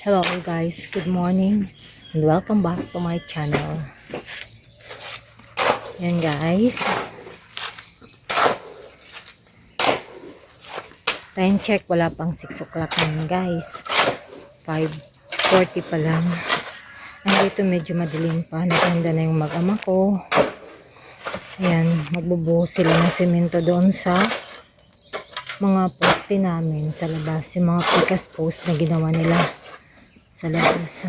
Hello guys, good morning and welcome back to my channel. Yan guys, time check, wala pang 6 o'clock ngayon guys, 5:40 pa lang. Dito medyo madilim pa, naganda na yung mag-ama ko. Ayan, magbubuhos sila ng semento doon sa mga poste namin sa labas, yung mga precast post na ginawa nila sa labas.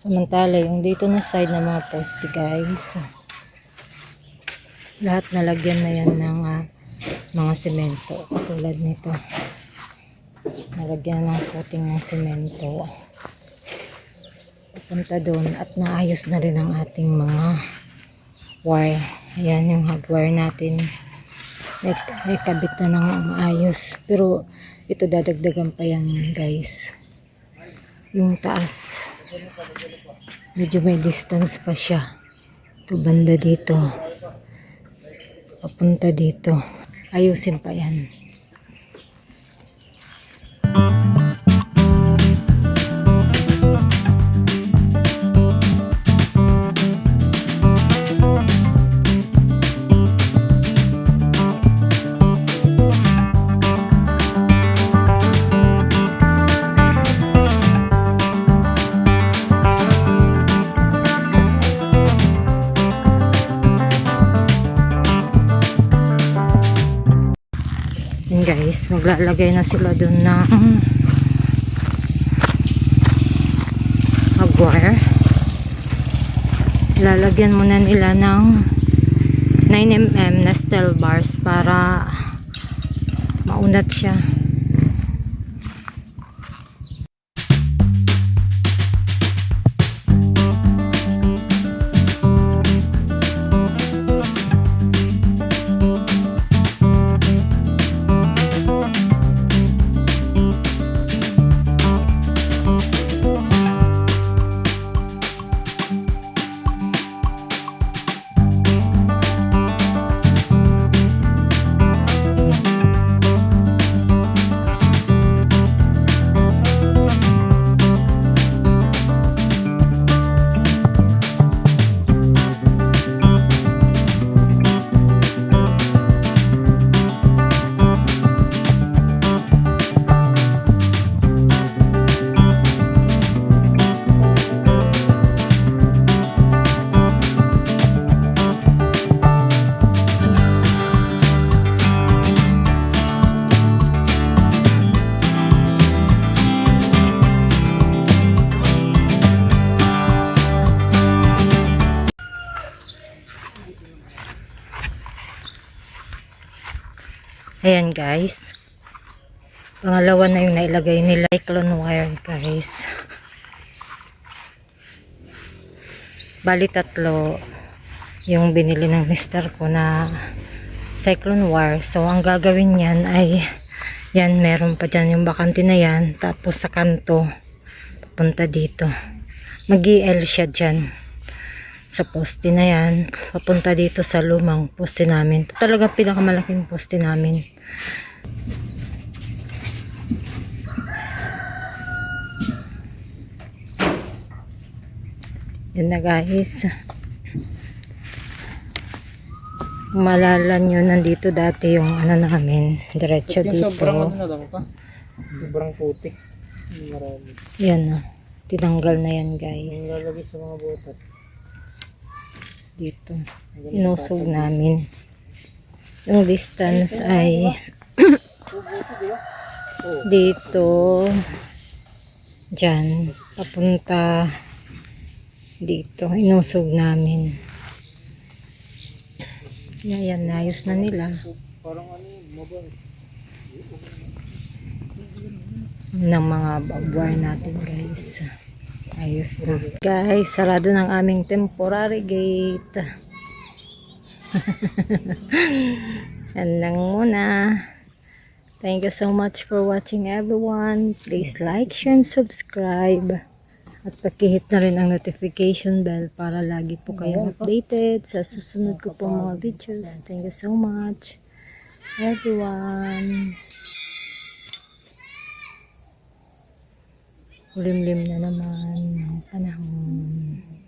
Samantala, yung dito na side ng mga poste guys, lahat nalagyan na yan ng mga semento. Katulad nito, nalagyan ng coating ng semento. Papunta doon at naayos na rin ang ating mga wire. Ayan yung hot wire natin. Ay kabit na ng maayos. Pero ito dadagdagan pa yan guys. Yung taas, medyo may distance pa siya. Ito banda dito, papunta dito, ayusin pa yan. Guys, maglalagay na sila dun ng wire. Lalagyan muna nila ng 9mm na steel bars para maunat siya. Ayan guys, pangalawa na yung nailagay nila, cyclone wire guys. Bali tatlo, yung binili ng mister ko na cyclone wire. So ang gagawin niyan ay yan, meron pa dyan yung bakante na yan, tapos sa kanto papunta dito, mag-i-L siya dyan sa poste na yan papunta dito sa lumang poste namin. Ito talaga pinakamalaking poste namin. Yan na guys, malala nyo, nandito dati yung ano namin, diretso dito. Sobrang ano na lang pa. Sobrang putik. Marami. Yan na, tinanggal na yan Yung guys. lalagay sa mga botas. Dito, inusog namin. Yung distance ay dito, dyan, papunta dito, inusog namin. Yan, nayos na nila. Parang ano yun, mabang. Ng mga barbwire natin guys. Ayos na. Guys, sarado ng aming temporary gate. Yan lang muna. Thank you so much for watching everyone. Please like, share, and subscribe. At pakihit na rin ang notification bell para lagi po kayong updated sa susunod ko po mga videos. Thank you so much everyone. Limlim na naman ang panahon.